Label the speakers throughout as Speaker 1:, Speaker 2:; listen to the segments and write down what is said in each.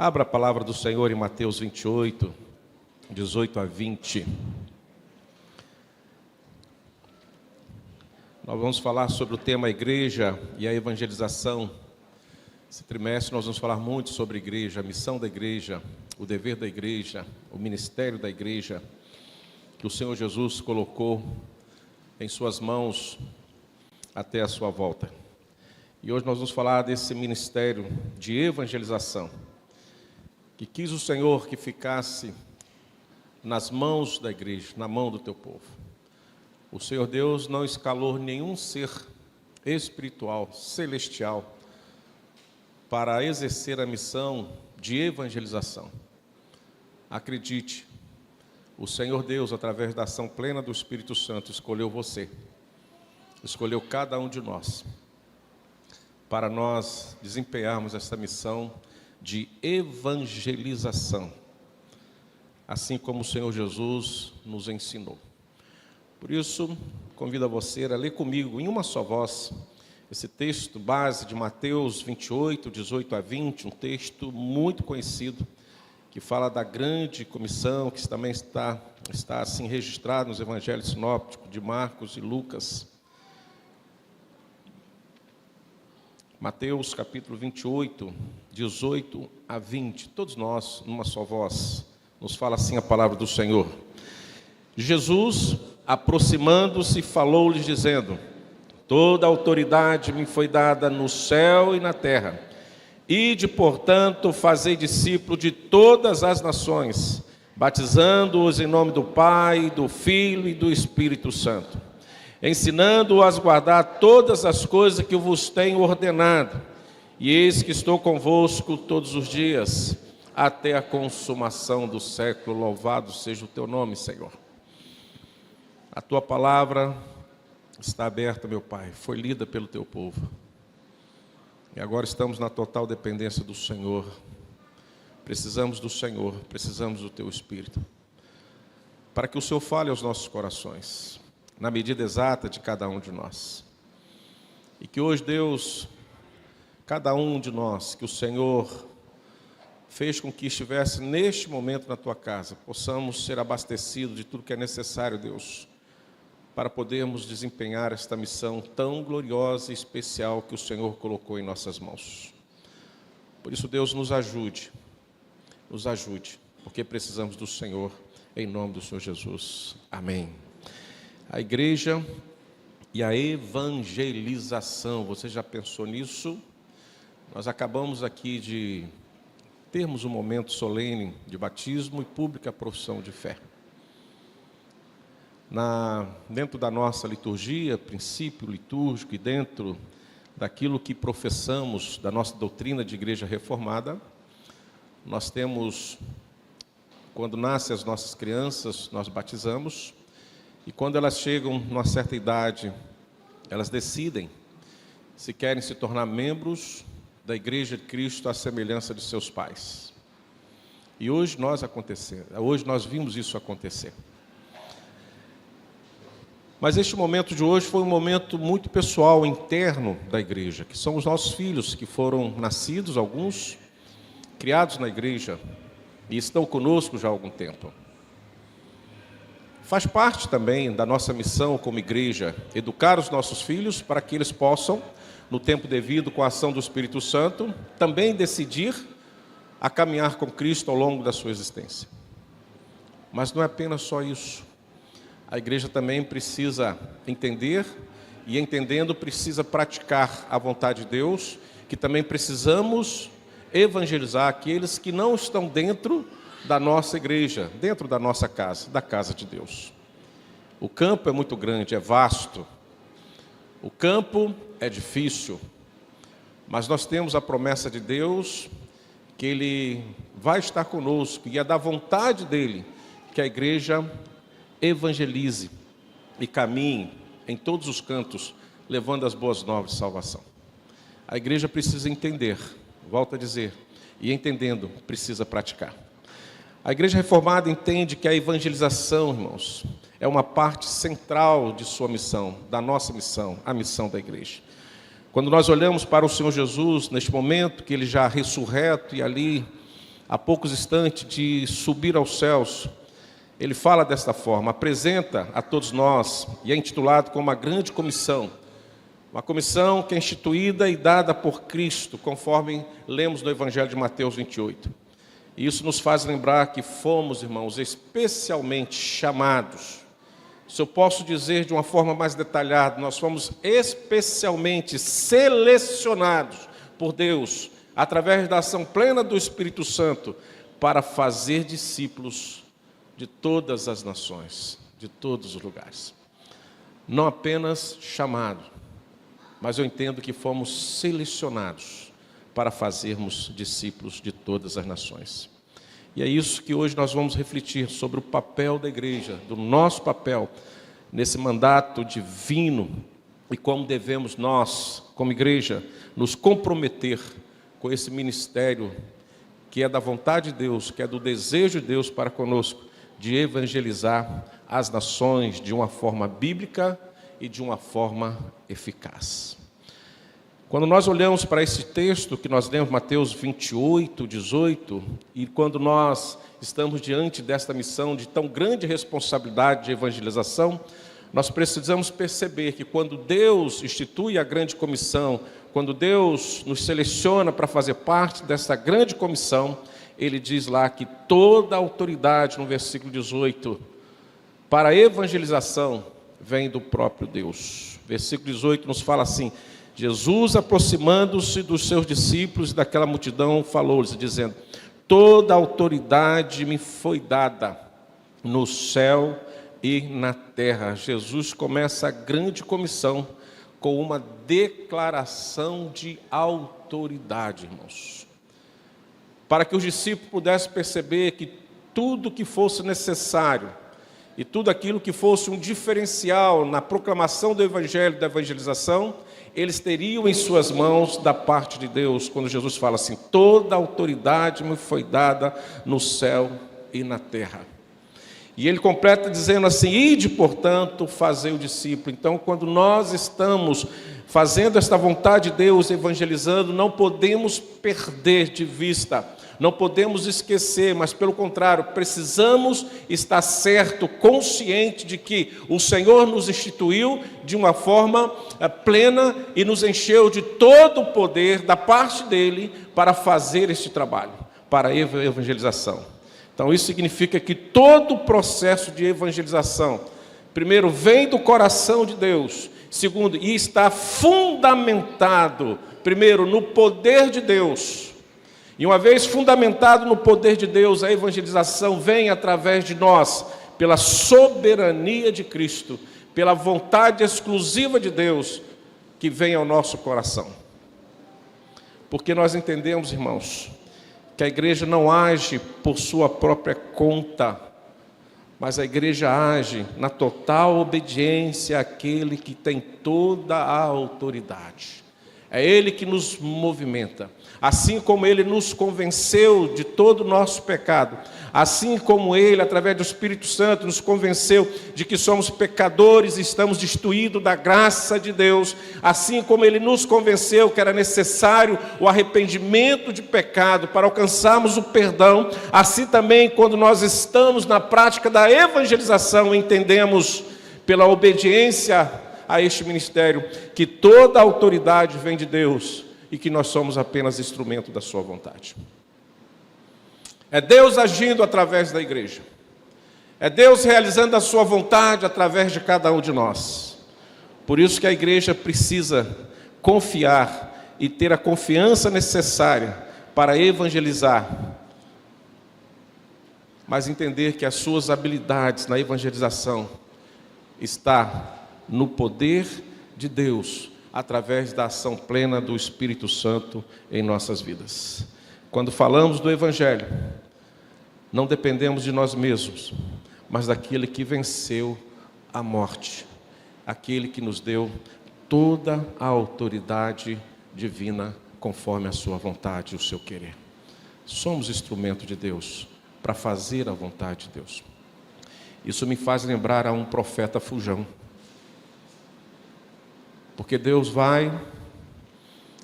Speaker 1: Abra a palavra do Senhor em Mateus 28, 18 a 20. Nós vamos falar sobre o tema igreja e a evangelização. Esse trimestre nós vamos falar muito sobre a igreja, a missão da igreja, o dever da igreja, o ministério da igreja, que o Senhor Jesus colocou em suas mãos até a sua volta. E hoje nós vamos falar desse ministério de evangelização, que quis o Senhor que ficasse nas mãos da igreja, na mão do teu povo. O Senhor Deus não escalou nenhum ser espiritual, celestial, para exercer a missão de evangelização. Acredite, o Senhor Deus, através da ação plena do Espírito Santo, escolheu você, escolheu cada um de nós, para nós desempenharmos essa missão de evangelização, assim como o Senhor Jesus nos ensinou. Por isso, convido a você a ler comigo, em uma só voz, esse texto base de Mateus 28, 18 a 20, um texto muito conhecido, que fala da grande comissão, que também está assim registrado nos evangelhos sinópticos de Marcos e Lucas. Mateus capítulo 28, 18 a 20, todos nós, numa só voz, nos fala assim a palavra do Senhor. Jesus, aproximando-se, falou-lhes dizendo: toda autoridade me foi dada no céu e na terra. Ide, portanto, fazei discípulo de todas as nações, batizando-os em nome do Pai, do Filho e do Espírito Santo, ensinando-os a guardar todas as coisas que eu vos tenho ordenado. E eis que estou convosco todos os dias, até a consumação do século. Louvado seja o teu nome, Senhor. A tua palavra está aberta, meu Pai, foi lida pelo teu povo. E agora estamos na total dependência do Senhor. Precisamos do Senhor, precisamos do teu Espírito, para que o Senhor fale aos nossos corações, na medida exata de cada um de nós. E que hoje, Deus, cada um de nós, que o Senhor fez com que estivesse neste momento na tua casa, possamos ser abastecidos de tudo que é necessário, Deus, para podermos desempenhar esta missão tão gloriosa e especial que o Senhor colocou em nossas mãos. Por isso, Deus, nos ajude, porque precisamos do Senhor, em nome do Senhor Jesus. Amém. A igreja e a evangelização, você já pensou nisso? Nós acabamos aqui de termos um momento solene de batismo e pública profissão de fé. Dentro da nossa liturgia, princípio litúrgico, e dentro daquilo que professamos da nossa doutrina de igreja reformada, nós temos, quando nascem as nossas crianças, nós batizamos, e quando elas chegam numa certa idade, elas decidem se querem se tornar membros da Igreja de Cristo à semelhança de seus pais. E hoje nós vimos isso acontecer. Mas este momento de hoje foi um momento muito pessoal, interno da igreja, que são os nossos filhos, que foram nascidos, alguns, criados na igreja, e estão conosco já há algum tempo. Faz parte também da nossa missão como igreja, educar os nossos filhos para que eles possam, no tempo devido, com a ação do Espírito Santo, também decidir a caminhar com Cristo ao longo da sua existência. Mas não é apenas só isso. A igreja também precisa entender, e entendendo precisa praticar a vontade de Deus, que também precisamos evangelizar aqueles que não estão dentro da nossa igreja, dentro da nossa casa, da casa de Deus. O campo é muito grande, é vasto. O campo é difícil, mas nós temos a promessa de Deus que Ele vai estar conosco, e é da vontade dEle que a igreja evangelize e caminhe em todos os cantos, levando as boas novas de salvação. A igreja precisa entender, volto a dizer, e entendendo, precisa praticar. A igreja reformada entende que a evangelização, irmãos, é uma parte central de sua missão, da nossa missão, a missão da igreja. Quando nós olhamos para o Senhor Jesus, neste momento que Ele já ressurreto e ali há poucos instantes, de subir aos céus, ele fala desta forma, apresenta a todos nós, e é intitulado como a grande comissão, uma comissão que é instituída e dada por Cristo, conforme lemos no Evangelho de Mateus 28. E isso nos faz lembrar que fomos, irmãos, especialmente chamados. Se eu posso dizer de uma forma mais detalhada, nós fomos especialmente selecionados por Deus, através da ação plena do Espírito Santo, para fazer discípulos de todas as nações, de todos os lugares. Não apenas chamados, mas eu entendo que fomos selecionados para fazermos discípulos de todas as nações. E é isso que hoje nós vamos refletir sobre o papel da igreja, do nosso papel nesse mandato divino e como devemos nós, como igreja, nos comprometer com esse ministério que é da vontade de Deus, que é do desejo de Deus para conosco, de evangelizar as nações de uma forma bíblica e de uma forma eficaz. Quando nós olhamos para esse texto que nós lemos, Mateus 28, 18, e quando nós estamos diante desta missão de tão grande responsabilidade de evangelização, nós precisamos perceber que quando Deus institui a grande comissão, quando Deus nos seleciona para fazer parte dessa grande comissão, Ele diz lá que toda a autoridade, no versículo 18, para a evangelização, vem do próprio Deus. Versículo 18 nos fala assim: Jesus, aproximando-se dos seus discípulos e daquela multidão, falou-lhes, dizendo: toda a autoridade me foi dada no céu e na terra. Jesus começa a grande comissão com uma declaração de autoridade, irmãos. Para que os discípulos pudessem perceber que tudo que fosse necessário e tudo aquilo que fosse um diferencial na proclamação do Evangelho, da evangelização, eles teriam em suas mãos da parte de Deus, quando Jesus fala assim: toda a autoridade me foi dada no céu e na terra. E ele completa dizendo assim: ide, portanto, fazer o discípulo. Então, quando nós estamos fazendo esta vontade de Deus, evangelizando, não podemos perder de vista, não podemos esquecer, mas pelo contrário, precisamos estar certo, consciente de que o Senhor nos instituiu de uma forma plena e nos encheu de todo o poder da parte dele para fazer este trabalho, para a evangelização. Então isso significa que todo o processo de evangelização, primeiro, vem do coração de Deus, segundo, e está fundamentado, primeiro, no poder de Deus. E uma vez fundamentado no poder de Deus, a evangelização vem através de nós, pela soberania de Cristo, pela vontade exclusiva de Deus, que vem ao nosso coração. Porque nós entendemos, irmãos, que a igreja não age por sua própria conta, mas a igreja age na total obediência àquele que tem toda a autoridade. É Ele que nos movimenta. Assim como Ele nos convenceu de todo o nosso pecado, assim como Ele, através do Espírito Santo, nos convenceu de que somos pecadores e estamos destituídos da graça de Deus, assim como Ele nos convenceu que era necessário o arrependimento de pecado para alcançarmos o perdão, assim também, quando nós estamos na prática da evangelização, entendemos, pela obediência a este ministério, que toda a autoridade vem de Deus e que nós somos apenas instrumento da sua vontade. É Deus agindo através da igreja. É Deus realizando a sua vontade através de cada um de nós. Por isso que a igreja precisa confiar e ter a confiança necessária para evangelizar, mas entender que as suas habilidades na evangelização está no poder de Deus, através da ação plena do Espírito Santo em nossas vidas. Quando falamos do Evangelho, não dependemos de nós mesmos, mas daquele que venceu a morte, aquele que nos deu toda a autoridade divina, conforme a sua vontade e o seu querer. Somos instrumento de Deus para fazer a vontade de Deus. Isso me faz lembrar a um profeta fujão. Porque Deus vai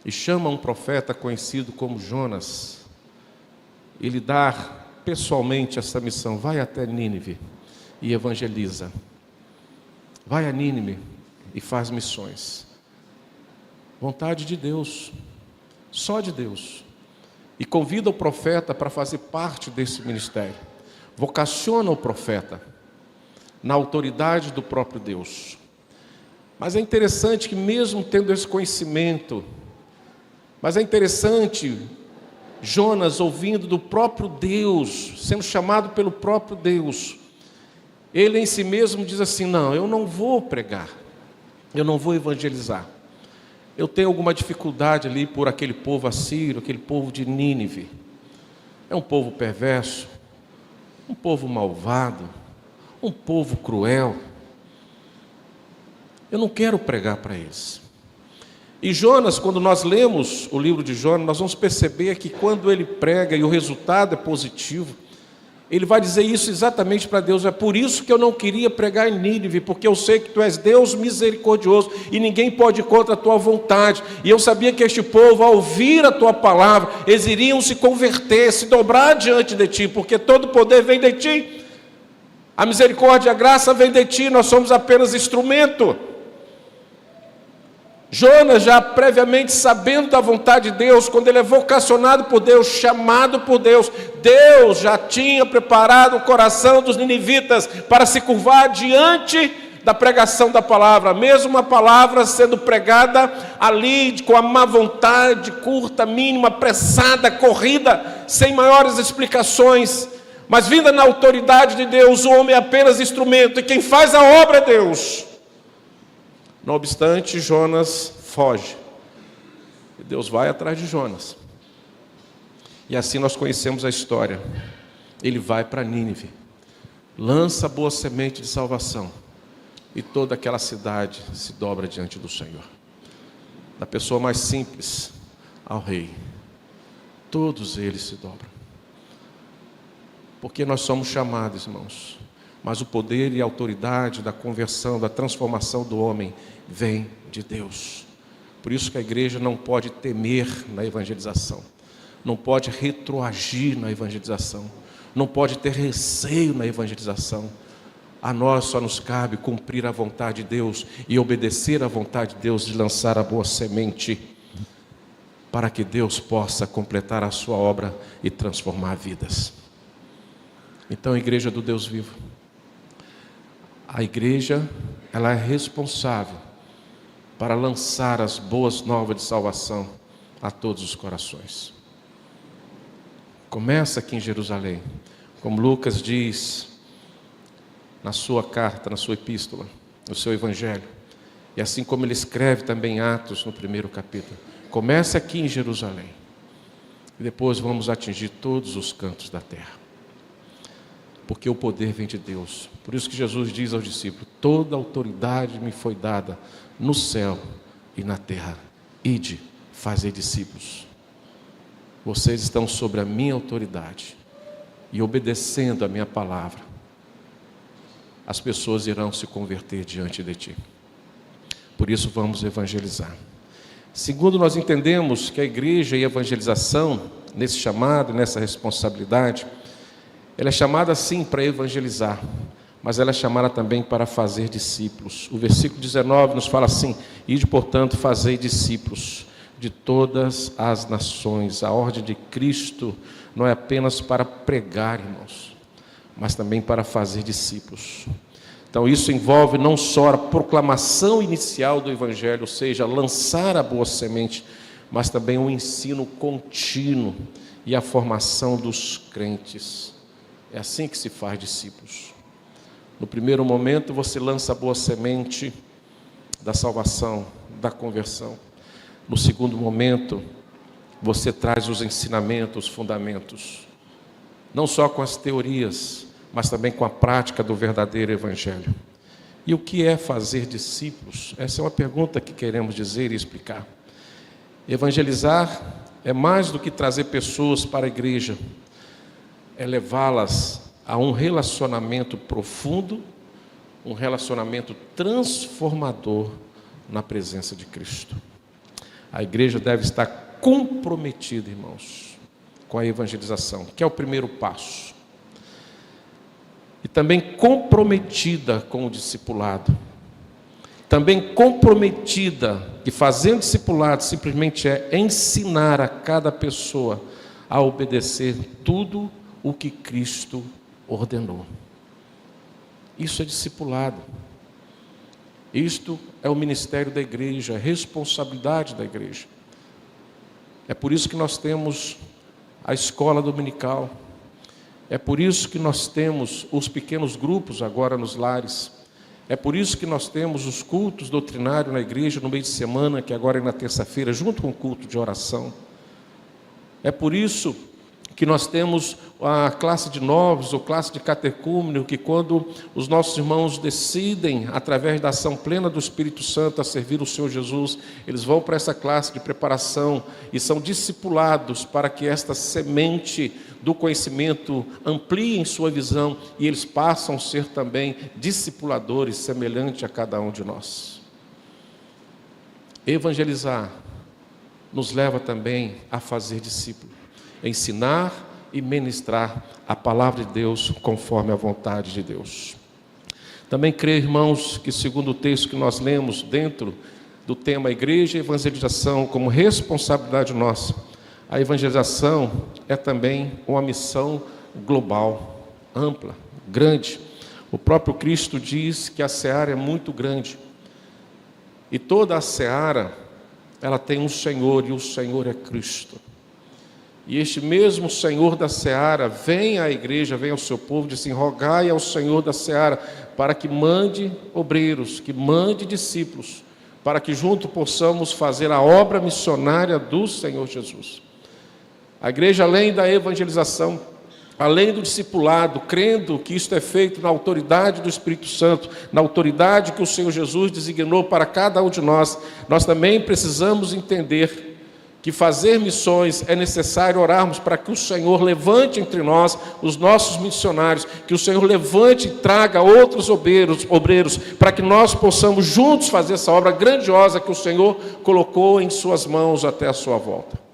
Speaker 1: e chama um profeta conhecido como Jonas. e lhe dar pessoalmente essa missão: vai até Nínive e evangeliza. Vai a Nínive e faz missões. Vontade de Deus, só de Deus. E convida o profeta para fazer parte desse ministério. Vocaciona o profeta na autoridade do próprio Deus. Mas é interessante que mesmo tendo esse conhecimento, Jonas ouvindo do próprio Deus, sendo chamado pelo próprio Deus, ele em si mesmo diz assim: não, eu não vou pregar, eu não vou evangelizar. Eu tenho alguma dificuldade ali por aquele povo assírio, aquele povo de Nínive. É um povo perverso, um povo malvado, um povo cruel. Eu não quero pregar para eles. E Jonas, quando nós lemos o livro de Jonas, nós vamos perceber que quando ele prega e o resultado é positivo, ele vai dizer isso exatamente para Deus: é por isso que eu não queria pregar em Nínive, porque eu sei que tu és Deus misericordioso e ninguém pode ir contra a tua vontade. E eu sabia que este povo, ao ouvir a tua palavra, eles iriam se converter, se dobrar diante de ti, porque todo poder vem de ti. A misericórdia e a graça vem de ti, nós somos apenas instrumento. Jonas, já previamente sabendo da vontade de Deus, quando ele é vocacionado por Deus, chamado por Deus, Deus já tinha preparado o coração dos ninivitas para se curvar diante da pregação da palavra, mesmo a palavra sendo pregada ali com a má vontade, curta, mínima, apressada, corrida, sem maiores explicações, mas vinda na autoridade de Deus. O homem é apenas instrumento e quem faz a obra é Deus. Não obstante, Jonas foge. E Deus vai atrás de Jonas. E assim nós conhecemos a história. Ele vai para Nínive, lança a boa semente de salvação, e toda aquela cidade se dobra diante do Senhor. Da pessoa mais simples ao rei, todos eles se dobram. Porque nós somos chamados, irmãos, mas o poder e a autoridade da conversão, da transformação do homem, vem de Deus. Por isso que a igreja não pode temer na evangelização, não pode retroagir na evangelização, não pode ter receio na evangelização. A nós só nos cabe cumprir a vontade de Deus e obedecer à vontade de Deus de lançar a boa semente, para que Deus possa completar a sua obra e transformar vidas. Então, a igreja do Deus vivo, a igreja, ela é responsável para lançar as boas novas de salvação a todos os corações. Começa aqui em Jerusalém, como Lucas diz na sua carta, na sua epístola, no seu evangelho, e assim como ele escreve também em Atos, no 1º capítulo. Começa aqui em Jerusalém, e depois vamos atingir todos os cantos da terra, porque o poder vem de Deus. Por isso que Jesus diz aos discípulos: toda autoridade me foi dada no céu e na terra. Ide, fazei discípulos. Vocês estão sobre a minha autoridade, e obedecendo a minha palavra, as pessoas irão se converter diante de ti. Por isso vamos evangelizar. Segundo, nós entendemos que a igreja e a evangelização, nesse chamado, nessa responsabilidade, ela é chamada sim para evangelizar, mas ela é chamada também para fazer discípulos. O versículo 19 nos fala assim: ide, portanto, fazei discípulos de todas as nações. A ordem de Cristo não é apenas para pregar, irmãos, mas também para fazer discípulos. Então isso envolve não só a proclamação inicial do Evangelho, ou seja, lançar a boa semente, mas também o ensino contínuo e a formação dos crentes. É assim que se faz discípulos. No primeiro momento você lança a boa semente da salvação, da conversão. No segundo momento, você traz os ensinamentos, os fundamentos, não só com as teorias, mas também com a prática do verdadeiro evangelho. E o que é fazer discípulos? Essa é uma pergunta que queremos dizer e explicar. Evangelizar é mais do que trazer pessoas para a igreja, é levá-las a um relacionamento profundo, um relacionamento transformador na presença de Cristo. A igreja deve estar comprometida, irmãos, com a evangelização, que é o primeiro passo. E também comprometida com o discipulado. Também comprometida, que fazendo discipulado simplesmente é ensinar a cada pessoa a obedecer tudo o que Cristo ordenou. Isso é discipulado. Isto é o ministério da igreja, a responsabilidade da igreja. É por isso que nós temos a escola dominical. É por isso que nós temos os pequenos grupos agora nos lares. É por isso que nós temos os cultos doutrinários na igreja no meio de semana, que agora é na terça-feira, junto com o culto de oração. É por isso que nós temos a classe de novos ou classe de catecúmeno, que quando os nossos irmãos decidem, através da ação plena do Espírito Santo, a servir o Senhor Jesus, eles vão para essa classe de preparação e são discipulados para que esta semente do conhecimento amplie em sua visão e eles passam a ser também discipuladores, semelhante a cada um de nós. Evangelizar nos leva também a fazer discípulo, ensinar e ministrar a palavra de Deus conforme a vontade de Deus. Também creio, irmãos, que segundo o texto que nós lemos dentro do tema Igreja e Evangelização como responsabilidade nossa, a evangelização é também uma missão global, ampla, grande. O próprio Cristo diz que a seara é muito grande. E toda a seara, ela tem um Senhor, e o Senhor é Cristo. E este mesmo Senhor da seara vem à igreja, vem ao seu povo, diz assim: rogai ao Senhor da seara para que mande obreiros, que mande discípulos, para que juntos possamos fazer a obra missionária do Senhor Jesus. A igreja, além da evangelização, além do discipulado, crendo que isto é feito na autoridade do Espírito Santo, na autoridade que o Senhor Jesus designou para cada um de nós, nós também precisamos entender que fazer missões é necessário orarmos para que o Senhor levante entre nós os nossos missionários, que o Senhor levante e traga outros obreiros, para que nós possamos juntos fazer essa obra grandiosa que o Senhor colocou em suas mãos até a sua volta.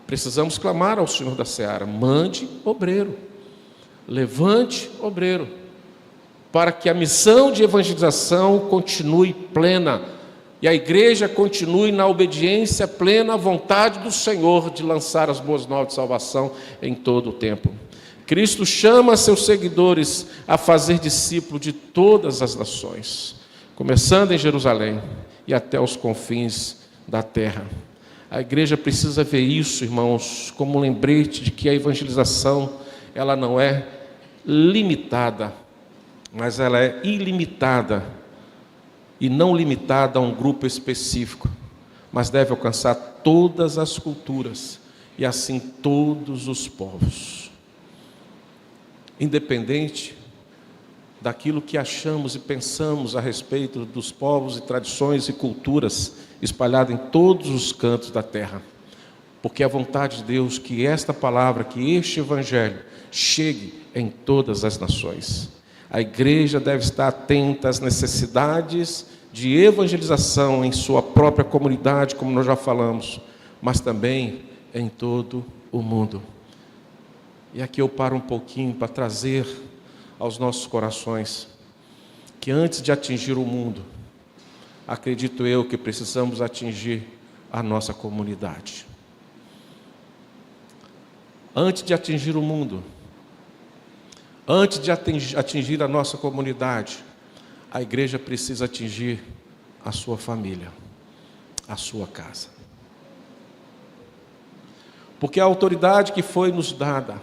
Speaker 1: Precisamos clamar ao Senhor da seara: mande obreiro, levante obreiro, para que a missão de evangelização continue plena e a igreja continue na obediência plena à vontade do Senhor de lançar as boas novas de salvação em todo o tempo. Cristo chama seus seguidores a fazer discípulo de todas as nações, começando em Jerusalém e até os confins da terra. A igreja precisa ver isso, irmãos, como um lembrete de que a evangelização, ela não é limitada, mas ela é ilimitada e não limitada a um grupo específico, mas deve alcançar todas as culturas e assim todos os povos. Independente daquilo que achamos e pensamos a respeito dos povos e tradições e culturas espalhadas em todos os cantos da terra, porque é a vontade de Deus que esta palavra, que este evangelho chegue em todas as nações. A igreja deve estar atenta às necessidades de evangelização em sua própria comunidade, como nós já falamos, mas também em todo o mundo. E aqui eu paro um pouquinho para trazer aos nossos corações que antes de atingir o mundo, acredito eu que precisamos atingir a nossa comunidade. Antes de atingir o mundo, antes de atingir a nossa comunidade, a igreja precisa atingir a sua família, a sua casa. Porque a autoridade que foi nos dada,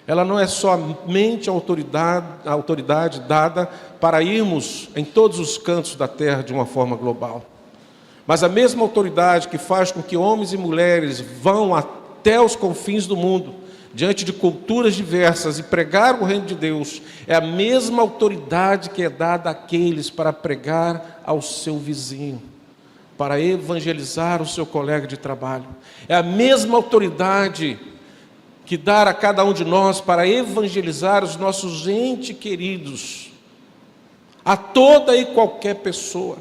Speaker 1: ela não é somente a autoridade dada para irmos em todos os cantos da terra de uma forma global, mas a mesma autoridade que faz com que homens e mulheres vão até os confins do mundo, diante de culturas diversas, e pregar o reino de Deus, é a mesma autoridade que é dada àqueles para pregar ao seu vizinho, para evangelizar o seu colega de trabalho. É a mesma autoridade que dá a cada um de nós para evangelizar os nossos entes queridos, a toda e qualquer pessoa.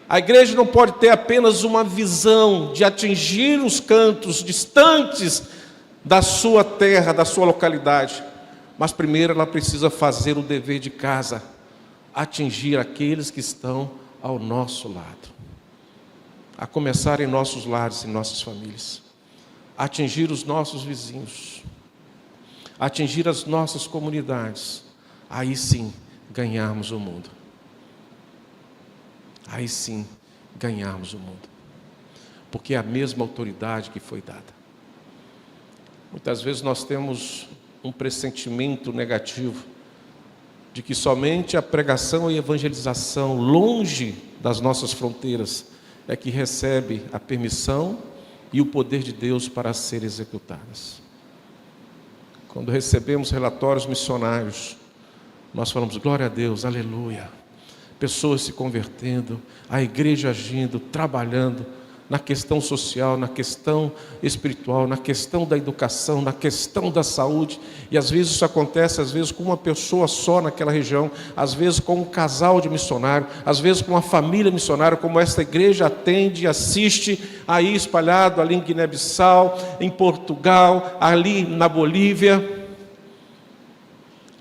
Speaker 1: A igreja não pode ter apenas uma visão de atingir os cantos distantes da sua terra, da sua localidade. Mas primeiro ela precisa fazer o dever de casa, atingir aqueles que estão ao nosso lado. A começar em nossos lares, em nossas famílias. Atingir os nossos vizinhos. Atingir as nossas comunidades. Aí sim, ganharmos o mundo. Aí sim, ganharmos o mundo. Porque é a mesma autoridade que foi dada. Muitas vezes nós temos um pressentimento negativo de que somente a pregação e evangelização longe das nossas fronteiras é que recebe a permissão e o poder de Deus para ser executadas. Quando recebemos relatórios missionários, nós falamos, glória a Deus, aleluia. Pessoas se convertendo, a igreja agindo, trabalhando na questão social, na questão espiritual, na questão da educação, na questão da saúde. E às vezes isso acontece, às vezes com uma pessoa só naquela região, às vezes com um casal de missionário, às vezes com uma família missionária, como esta igreja atende e assiste aí espalhado, ali em Guiné-Bissau, em Portugal, ali na Bolívia,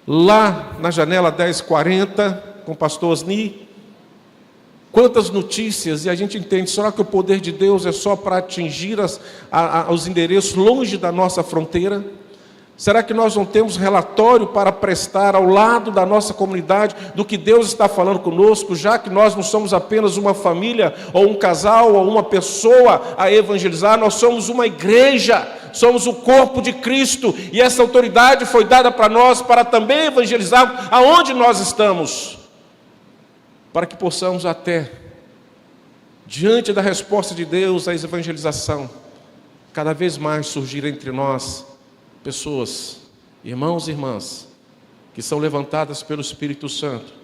Speaker 1: lá na janela 1040, com o pastor Osni. Quantas notícias, e a gente entende, será que o poder de Deus é só para atingir os endereços longe da nossa fronteira? Será que nós não temos relatório para prestar ao lado da nossa comunidade do que Deus está falando conosco, já que nós não somos apenas uma família, ou um casal, ou uma pessoa a evangelizar, nós somos uma igreja, somos o corpo de Cristo, e essa autoridade foi dada para nós para também evangelizar aonde nós estamos. Para que possamos até, diante da resposta de Deus à evangelização, cada vez mais surgir entre nós pessoas, irmãos e irmãs, que são levantadas pelo Espírito Santo,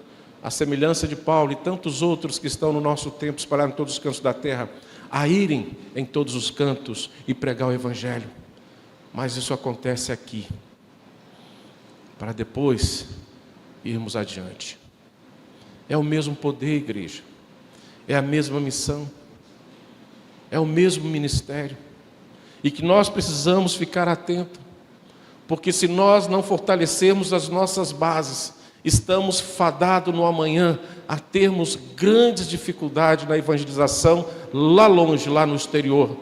Speaker 1: à semelhança de Paulo e tantos outros que estão no nosso tempo espalhados em todos os cantos da terra, a irem em todos os cantos e pregar o Evangelho. Mas isso acontece aqui, para depois irmos adiante. É o mesmo poder, igreja. É a mesma missão. É o mesmo ministério. E que nós precisamos ficar atentos. Porque se nós não fortalecermos as nossas bases, estamos fadados no amanhã a termos grandes dificuldades na evangelização lá longe, lá no exterior.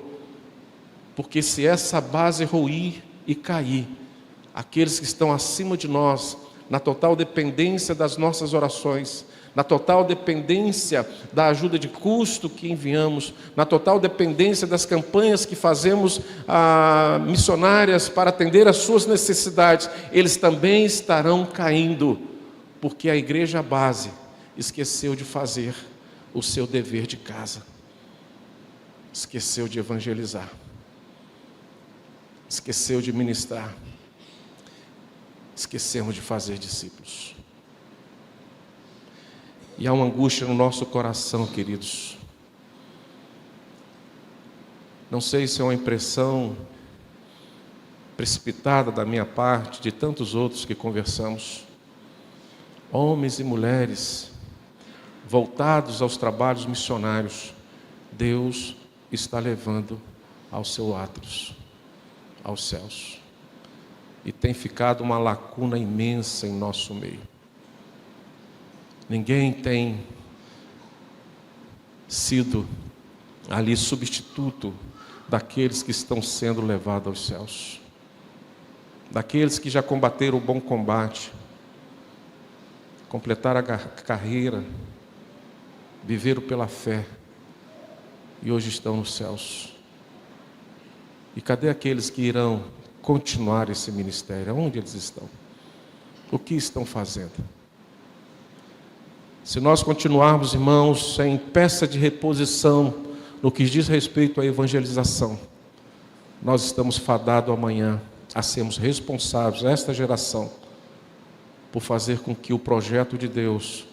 Speaker 1: Porque se essa base ruir e cair, aqueles que estão acima de nós, na total dependência das nossas orações, na total dependência da ajuda de custo que enviamos, na total dependência das campanhas que fazemos missionárias para atender às suas necessidades, eles também estarão caindo, porque a igreja base esqueceu de fazer o seu dever de casa, esqueceu de evangelizar, esqueceu de ministrar, esquecemos de fazer discípulos. E há uma angústia no nosso coração, queridos. Não sei se é uma impressão precipitada da minha parte, de tantos outros que conversamos. Homens e mulheres voltados aos trabalhos missionários, Deus está levando ao seu átrio, aos céus. E tem ficado uma lacuna imensa em nosso meio. Ninguém tem sido ali substituto daqueles que estão sendo levados aos céus, daqueles que já combateram o bom combate, completaram a carreira, viveram pela fé e hoje estão nos céus. E cadê aqueles que irão continuar esse ministério? Onde eles estão? O que estão fazendo? Se nós continuarmos, irmãos, sem peça de reposição no que diz respeito à evangelização, nós estamos fadados amanhã a sermos responsáveis, esta geração, por fazer com que o projeto de Deus,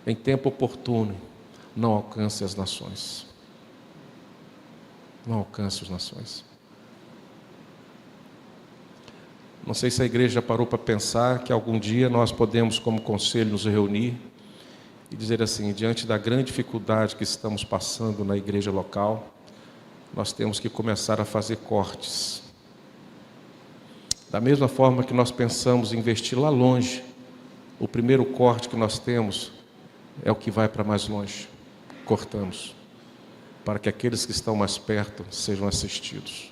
Speaker 1: em tempo oportuno, não alcance as nações. Não alcance as nações. Não sei se a igreja parou para pensar que algum dia nós podemos, como conselho, nos reunir e dizer assim: diante da grande dificuldade que estamos passando na igreja local, nós temos que começar a fazer cortes. Da mesma forma que nós pensamos em investir lá longe, o primeiro corte que nós temos é o que vai para mais longe. Cortamos, para que aqueles que estão mais perto sejam assistidos.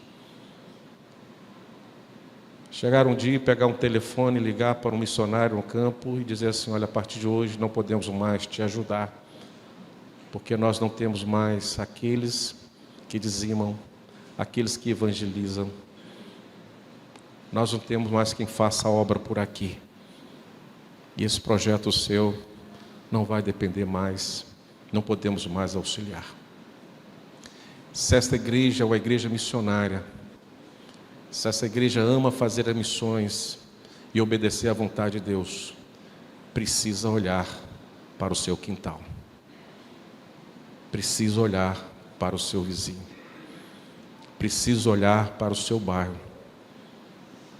Speaker 1: Chegar um dia e pegar um telefone, ligar para um missionário no campo e dizer assim: olha, a partir de hoje não podemos mais te ajudar, porque nós não temos mais aqueles que dizimam, aqueles que evangelizam. Nós não temos mais quem faça a obra por aqui. E esse projeto seu não vai depender mais, não podemos mais auxiliar. Se esta igreja é uma igreja missionária, se essa igreja ama fazer as missões e obedecer à vontade de Deus, precisa olhar para o seu quintal. Precisa olhar para o seu vizinho. Precisa olhar para o seu bairro.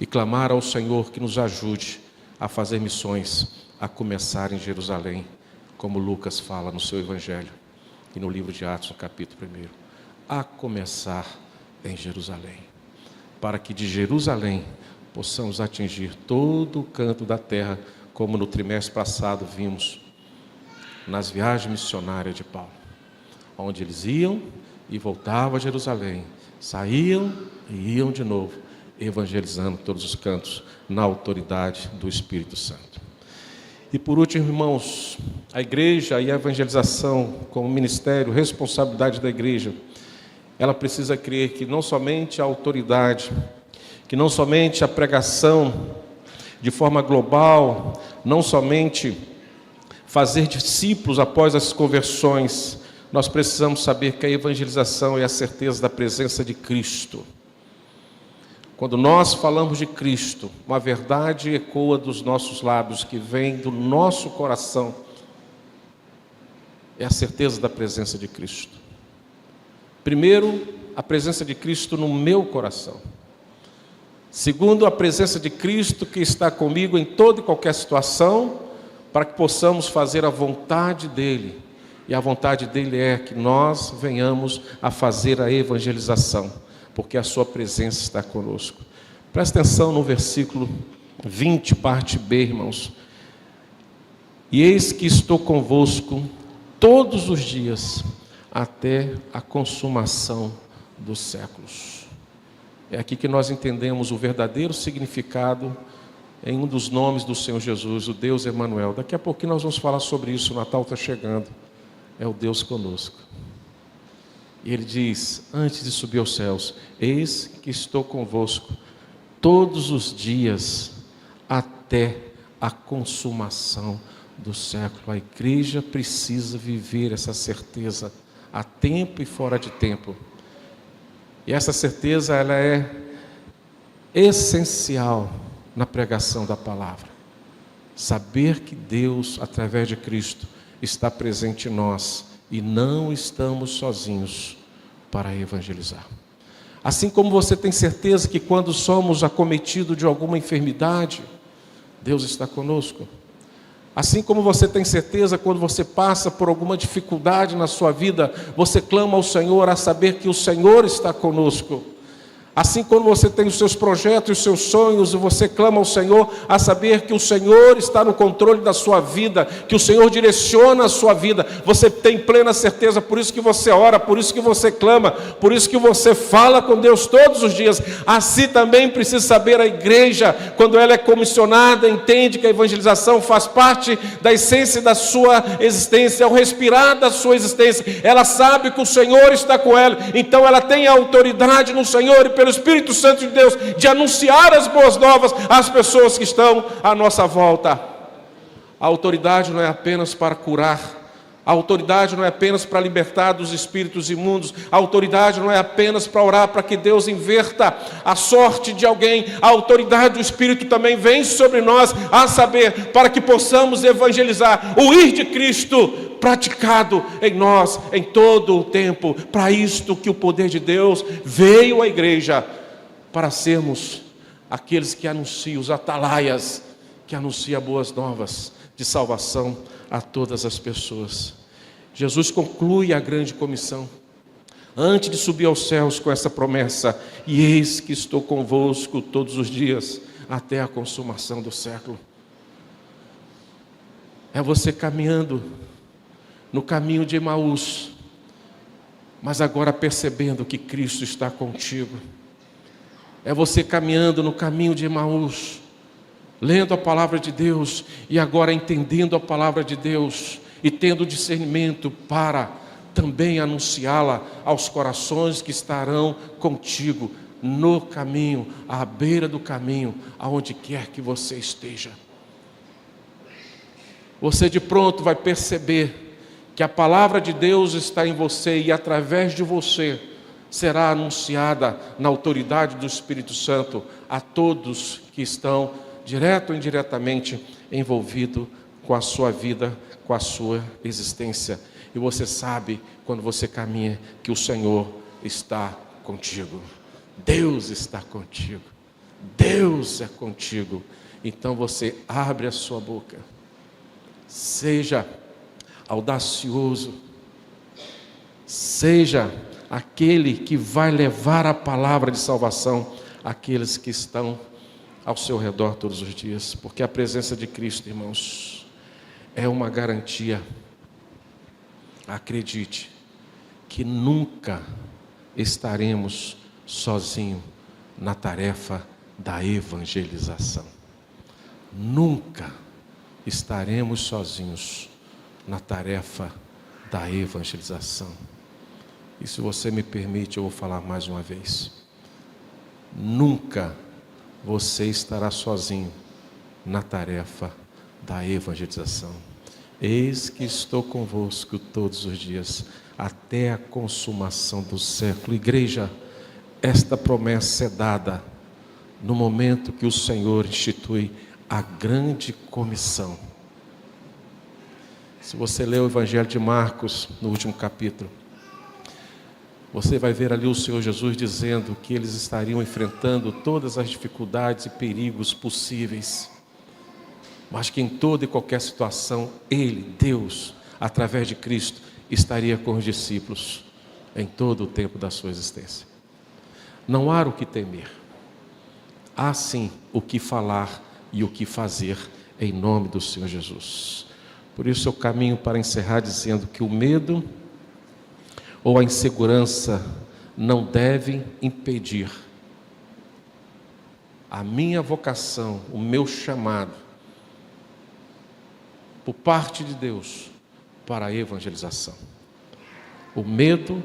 Speaker 1: E clamar ao Senhor que nos ajude a fazer missões, a começar em Jerusalém, como Lucas fala no seu Evangelho e no livro de Atos, no capítulo 1. A começar em Jerusalém, para que de Jerusalém possamos atingir todo o canto da terra, como no trimestre passado vimos nas viagens missionárias de Paulo, onde eles iam e voltavam a Jerusalém, saíam e iam de novo, evangelizando todos os cantos, na autoridade do Espírito Santo. E por último, irmãos, a igreja e a evangelização como ministério, responsabilidade da igreja, ela precisa crer que não somente a autoridade, que não somente a pregação de forma global, não somente fazer discípulos após as conversões, nós precisamos saber que a evangelização é a certeza da presença de Cristo. Quando nós falamos de Cristo, uma verdade ecoa dos nossos lábios, que vem do nosso coração, é a certeza da presença de Cristo. Primeiro, a presença de Cristo no meu coração. Segundo, a presença de Cristo que está comigo em toda e qualquer situação, para que possamos fazer a vontade dEle. E a vontade dEle é que nós venhamos a fazer a evangelização, porque a sua presença está conosco. Presta atenção no versículo 20, parte B, irmãos. E eis que estou convosco todos os dias, até a consumação dos séculos. É aqui que nós entendemos o verdadeiro significado em um dos nomes do Senhor Jesus, o Deus Emanuel. Daqui a pouquinho nós vamos falar sobre isso, o Natal está chegando. É o Deus conosco. E ele diz, antes de subir aos céus: eis que estou convosco todos os dias, até a consumação do século. A igreja precisa viver essa certeza, a tempo e fora de tempo. E essa certeza, ela é essencial na pregação da palavra. Saber que Deus, através de Cristo, está presente em nós e não estamos sozinhos para evangelizar. Assim como você tem certeza que quando somos acometidos de alguma enfermidade, Deus está conosco. Assim como você tem certeza quando você passa por alguma dificuldade na sua vida, você clama ao Senhor a saber que o Senhor está conosco. Assim como você tem os seus projetos e os seus sonhos, e você clama ao Senhor a saber que o Senhor está no controle da sua vida, que o Senhor direciona a sua vida, você tem plena certeza, por isso que você ora, por isso que você clama, por isso que você fala com Deus todos os dias. Assim também precisa saber a igreja, quando ela é comissionada, entende que a evangelização faz parte da essência da sua existência, é o respirar da sua existência. Ela sabe que o Senhor está com ela, então ela tem a autoridade no Senhor e pelo Espírito Santo de Deus, de anunciar as boas novas às pessoas que estão à nossa volta. A autoridade não é apenas para curar, a autoridade não é apenas para libertar dos espíritos imundos, a autoridade não é apenas para orar para que Deus inverta a sorte de alguém, a autoridade do Espírito também vem sobre nós, a saber, para que possamos evangelizar, o ir de Cristo praticado em nós, em todo o tempo. Para isto que o poder de Deus veio à igreja, para sermos aqueles que anunciam, os atalaias, que que anuncia boas novas de salvação a todas as pessoas. Jesus conclui a grande comissão, antes de subir aos céus, com essa promessa: e eis que estou convosco todos os dias, até a consumação do século. É você caminhando no caminho de Emaús, mas agora percebendo que Cristo está contigo. É você caminhando no caminho de Emaús, lendo a palavra de Deus e agora entendendo a palavra de Deus e tendo discernimento para também anunciá-la aos corações que estarão contigo no caminho, à beira do caminho, aonde quer que você esteja. Você de pronto vai perceber que a palavra de Deus está em você e através de você será anunciada na autoridade do Espírito Santo a todos que estão direto ou indiretamente envolvidos com a sua vida, com a sua existência. E você sabe, quando você caminha, que o Senhor está contigo. Deus está contigo. Deus é contigo. Então você abre a sua boca. Seja audacioso. Seja aquele que vai levar a palavra de salvação àqueles que estão ao seu redor todos os dias. Porque a presença de Cristo, irmãos, é uma garantia. Acredite que nunca estaremos sozinhos na tarefa da evangelização. Nunca estaremos sozinhos na tarefa da evangelização. E se você me permite, eu vou falar mais uma vez. Nunca você estará sozinho na tarefa da evangelização. Eis que estou convosco todos os dias, até a consumação do século. Igreja, esta promessa é dada no momento que o Senhor institui a grande comissão. Se você ler o Evangelho de Marcos, no último capítulo, você vai ver ali o Senhor Jesus dizendo que eles estariam enfrentando todas as dificuldades e perigos possíveis, mas que em toda e qualquer situação, Ele, Deus, através de Cristo, estaria com os discípulos em todo o tempo da sua existência. Não há o que temer, há sim o que falar e o que fazer em nome do Senhor Jesus. Por isso eu caminho para encerrar dizendo que o medo ou a insegurança não devem impedir a minha vocação, o meu chamado, por parte de Deus, para a evangelização. O medo,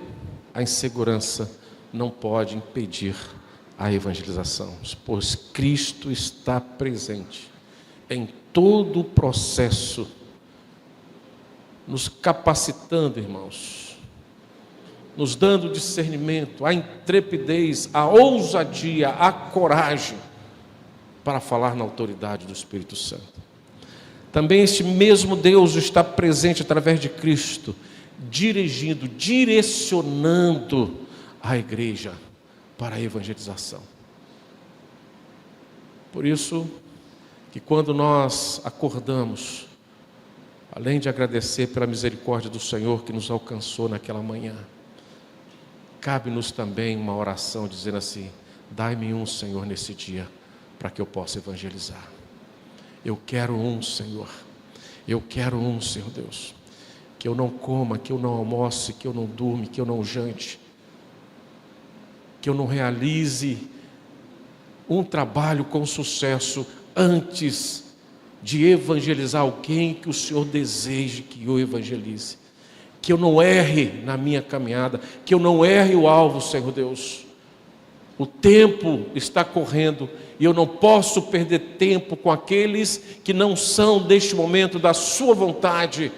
Speaker 1: a insegurança não pode impedir a evangelização, pois Cristo está presente em todo o processo, nos capacitando, irmãos, nos dando discernimento, a intrepidez, a ousadia, a coragem para falar na autoridade do Espírito Santo. Também este mesmo Deus está presente através de Cristo, dirigindo, direcionando a igreja para a evangelização. Por isso que quando nós acordamos, além de agradecer pela misericórdia do Senhor que nos alcançou naquela manhã, cabe-nos também uma oração dizendo assim: dai-me um, Senhor, nesse dia, para que eu possa evangelizar. Eu quero um, Senhor. Eu quero um, Senhor Deus. Que eu não coma, que eu não almoce, que eu não durma, que eu não jante. Que eu não realize um trabalho com sucesso antes de evangelizar alguém que o Senhor deseje que eu evangelize. Que eu não erre na minha caminhada, que eu não erre o alvo, Senhor Deus. O tempo está correndo e eu não posso perder tempo com aqueles que não são deste momento da sua vontade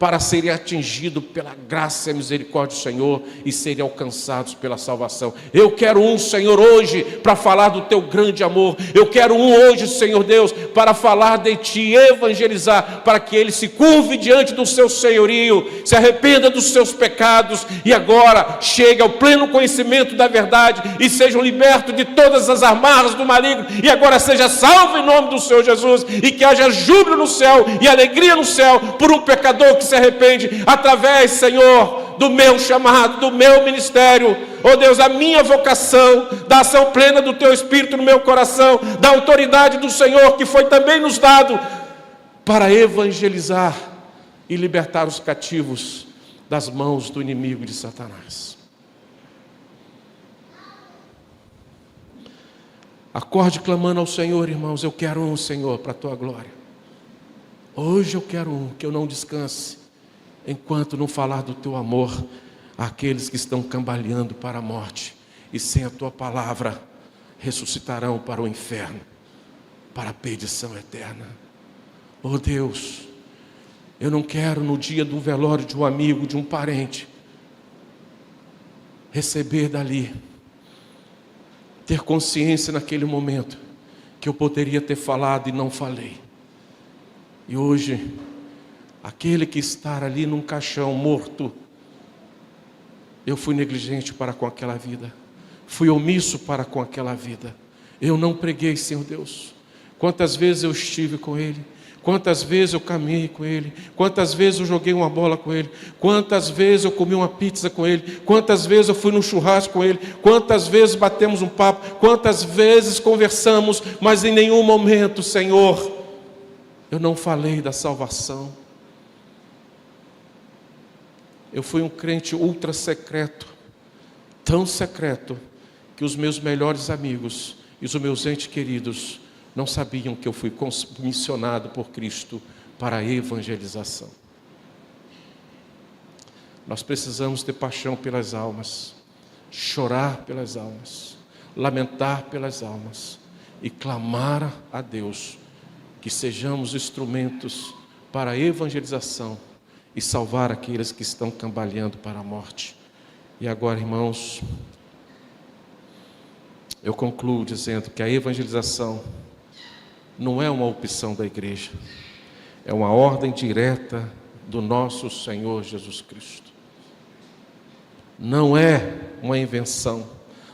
Speaker 1: para serem atingidos pela graça e misericórdia do Senhor e serem alcançados pela salvação. Eu quero um, Senhor, hoje para falar do teu grande amor. Eu quero um hoje, Senhor Deus, para falar de ti, evangelizar, para que ele se curve diante do seu senhorio, se arrependa dos seus pecados e agora chegue ao pleno conhecimento da verdade e sejam libertos de todas as amarras do maligno e agora seja salvo em nome do Senhor Jesus e que haja júbilo no céu e alegria no céu por um pecador que se arrepende através, Senhor, do meu chamado, do meu ministério, oh Deus, a minha vocação, da ação plena do teu Espírito no meu coração, da autoridade do Senhor que foi também nos dado para evangelizar e libertar os cativos das mãos do inimigo de Satanás. Acorde clamando ao Senhor, irmãos. Eu quero um, Senhor, para a tua glória. Hoje eu quero um, que eu não descanse enquanto não falar do teu amor àqueles que estão cambaleando para a morte e sem a tua palavra ressuscitarão para o inferno, para a perdição eterna. Oh Deus, eu não quero no dia do velório de um amigo, de um parente, receber dali, ter consciência naquele momento que eu poderia ter falado e não falei. E hoje, aquele que está ali num caixão morto, eu fui negligente para com aquela vida, fui omisso para com aquela vida, eu não preguei, Senhor Deus. Quantas vezes eu estive com ele, quantas vezes eu caminhei com ele, quantas vezes eu joguei uma bola com ele, quantas vezes eu comi uma pizza com ele, quantas vezes eu fui num churrasco com ele, quantas vezes batemos um papo, quantas vezes conversamos, mas em nenhum momento, Senhor, eu não falei da salvação. Eu fui um crente ultra secreto, tão secreto, que os meus melhores amigos e os meus entes queridos não sabiam que eu fui comissionado por Cristo para a evangelização. Nós precisamos ter paixão pelas almas, chorar pelas almas, lamentar pelas almas e clamar a Deus que sejamos instrumentos para a evangelização e salvar aqueles que estão cambaleando para a morte. E agora, irmãos, eu concluo dizendo que a evangelização não é uma opção da igreja, é uma ordem direta do nosso Senhor Jesus Cristo. Não é uma invenção,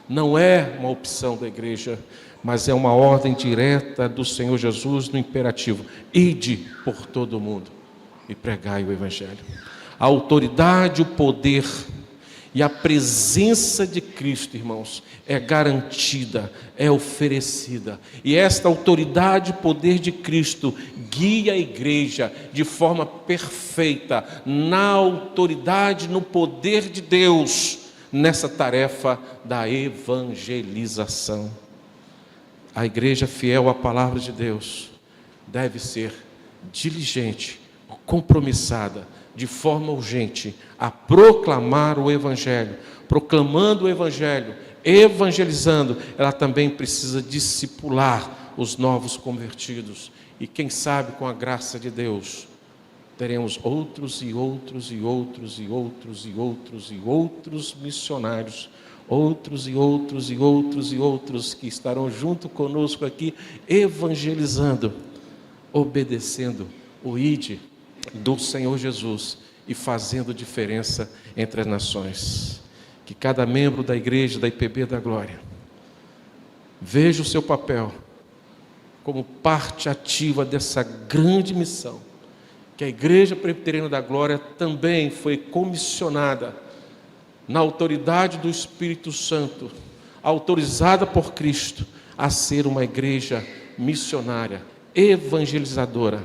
Speaker 1: não é uma opção da igreja, mas é uma ordem direta do Senhor Jesus no imperativo: ide por todo o mundo e pregai o Evangelho. A autoridade, o poder e a presença de Cristo, irmãos, é garantida, é oferecida. E esta autoridade e poder de Cristo guia a igreja de forma perfeita, na autoridade, no poder de Deus, nessa tarefa da evangelização. A igreja fiel à palavra de Deus deve ser diligente, compromissada, de forma urgente, a proclamar o Evangelho. Proclamando o Evangelho, evangelizando, ela também precisa discipular os novos convertidos. E quem sabe, com a graça de Deus, teremos outros e outros e outros e outros e outros e outros missionários, outros e outros e outros e outros que estarão junto conosco aqui, evangelizando, obedecendo o ide do Senhor Jesus e fazendo diferença entre as nações. Que cada membro da igreja da IPB da Glória veja o seu papel como parte ativa dessa grande missão, que a Igreja Presbiteriana da Glória também foi comissionada na autoridade do Espírito Santo, autorizada por Cristo a ser uma igreja missionária, evangelizadora.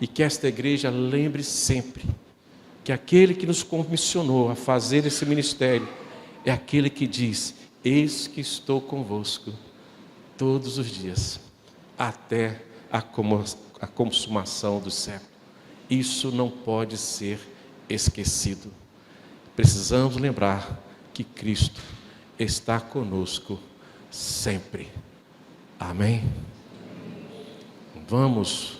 Speaker 1: E que esta igreja lembre sempre que aquele que nos comissionou a fazer esse ministério é aquele que diz: eis que estou convosco todos os dias, até a consumação do século. Isso não pode ser esquecido. Precisamos lembrar que Cristo está conosco sempre. Amém? Vamos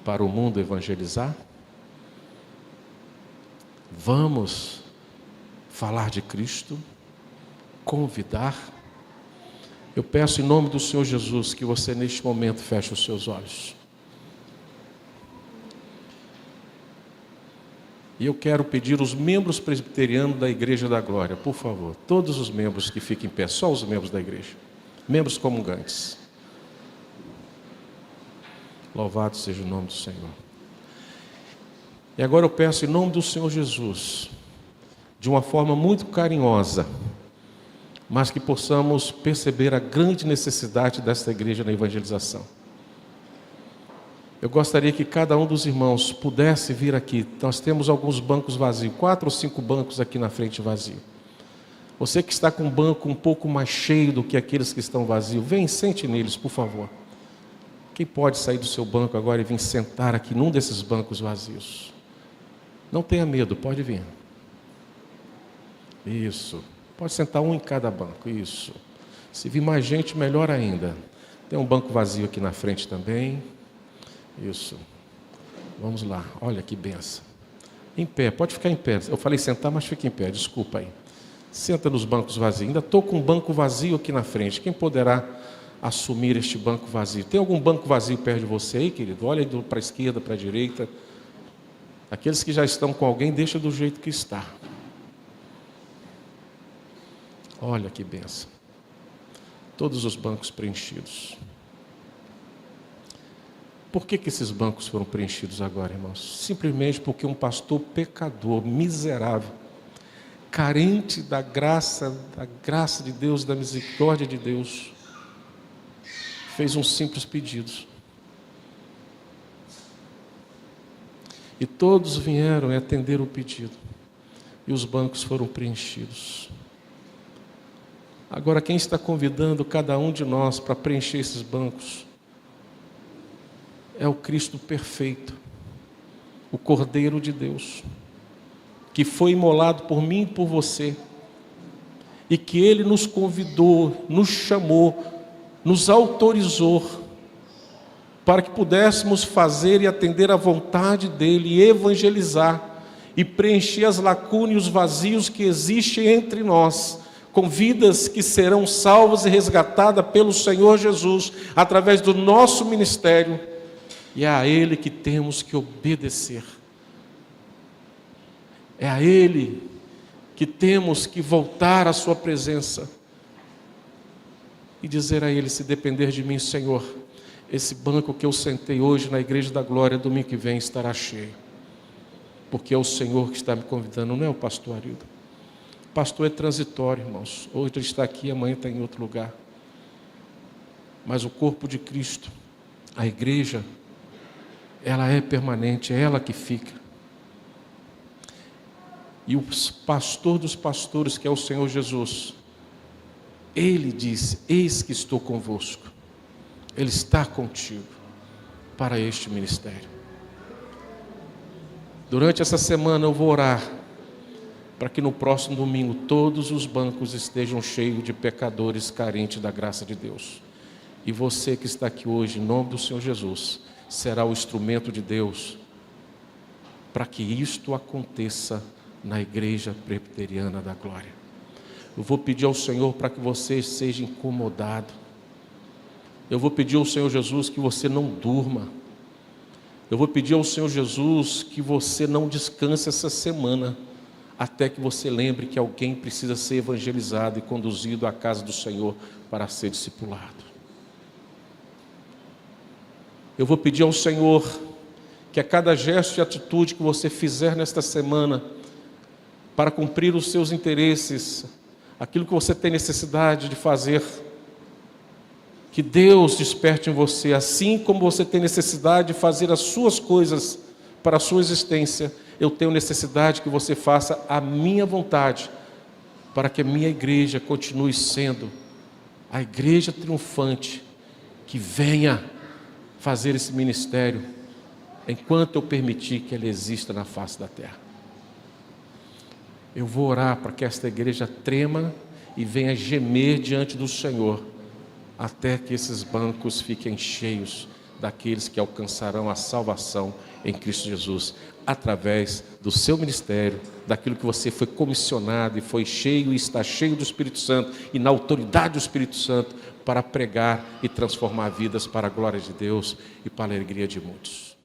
Speaker 1: para o mundo evangelizar? Vamos falar de Cristo, convidar. Eu peço em nome do Senhor Jesus que você neste momento feche os seus olhos. E eu quero pedir os membros presbiterianos da Igreja da Glória, por favor, todos os membros que fiquem em pé, só os membros da igreja, membros comungantes. Louvado seja o nome do Senhor. E agora eu peço em nome do Senhor Jesus, de uma forma muito carinhosa, mas que possamos perceber a grande necessidade desta igreja na evangelização. Eu gostaria que cada um dos irmãos pudesse vir aqui. Nós temos alguns bancos vazios, 4 ou 5 bancos aqui na frente vazios. Você que está com um banco um pouco mais cheio do que aqueles que estão vazios, vem, sente neles, por favor. Quem pode sair do seu banco agora e vir sentar aqui num desses bancos vazios? Não tenha medo, pode vir. Isso. Pode sentar um em cada banco, isso. Se vir mais gente, melhor ainda. Tem um banco vazio aqui na frente também. Isso. Vamos lá, olha que benção. Em pé, pode ficar em pé. Eu falei sentar, mas fica em pé, desculpa aí. Senta nos bancos vazios. Ainda estou com um banco vazio aqui na frente. Quem poderá assumir este banco vazio? Tem algum banco vazio perto de você aí, querido? Olha para a esquerda, para a direita. Aqueles que já estão com alguém, deixa do jeito que está. Olha que benção. Todos os bancos preenchidos. Por que esses bancos foram preenchidos agora, irmãos? Simplesmente porque um pastor pecador, miserável, carente da graça de Deus, da misericórdia de Deus, fez um simples pedido. E todos vieram e atenderam o pedido. E os bancos foram preenchidos. Agora, quem está convidando cada um de nós para preencher esses bancos é o Cristo perfeito, o Cordeiro de Deus, que foi imolado por mim e por você, e que Ele nos convidou, nos chamou, nos autorizou, para que pudéssemos fazer e atender à vontade dEle, e evangelizar, e preencher as lacunas e os vazios que existem entre nós, com vidas que serão salvas e resgatadas pelo Senhor Jesus, através do nosso ministério. E é a Ele que temos que obedecer. É a Ele que temos que voltar à sua presença e dizer a Ele: se depender de mim, Senhor, esse banco que eu sentei hoje na Igreja da Glória, domingo que vem estará cheio. Porque é o Senhor que está me convidando, não é o pastor Arildo. O pastor é transitório, irmãos. Hoje ele está aqui, amanhã está em outro lugar. Mas o corpo de Cristo, a igreja, ela é permanente, é ela que fica. E o pastor dos pastores, que é o Senhor Jesus, Ele disse: eis que estou convosco. Ele está contigo para este ministério. Durante essa semana eu vou orar para que no próximo domingo todos os bancos estejam cheios de pecadores carentes da graça de Deus. E você que está aqui hoje, em nome do Senhor Jesus, será o instrumento de Deus para que isto aconteça na Igreja Presbiteriana da Glória. Eu vou pedir ao Senhor para que você seja incomodado. Eu vou pedir ao Senhor Jesus que você não durma. Eu vou pedir ao Senhor Jesus que você não descanse essa semana, até que você lembre que alguém precisa ser evangelizado e conduzido à casa do Senhor para ser discipulado. Eu vou pedir ao Senhor que a cada gesto e atitude que você fizer nesta semana, para cumprir os seus interesses, aquilo que você tem necessidade de fazer, que Deus desperte em você, assim como você tem necessidade de fazer as suas coisas para a sua existência, eu tenho necessidade que você faça a minha vontade, para que a minha igreja continue sendo a igreja triunfante, que venha fazer esse ministério, enquanto eu permitir que ele exista na face da terra. Eu vou orar para que esta igreja trema e venha gemer diante do Senhor, até que esses bancos fiquem cheios daqueles que alcançarão a salvação em Cristo Jesus. através do seu ministério, daquilo que você foi comissionado e foi cheio e está cheio do Espírito Santo e na autoridade do Espírito Santo para pregar e transformar vidas para a glória de Deus e para a alegria de muitos.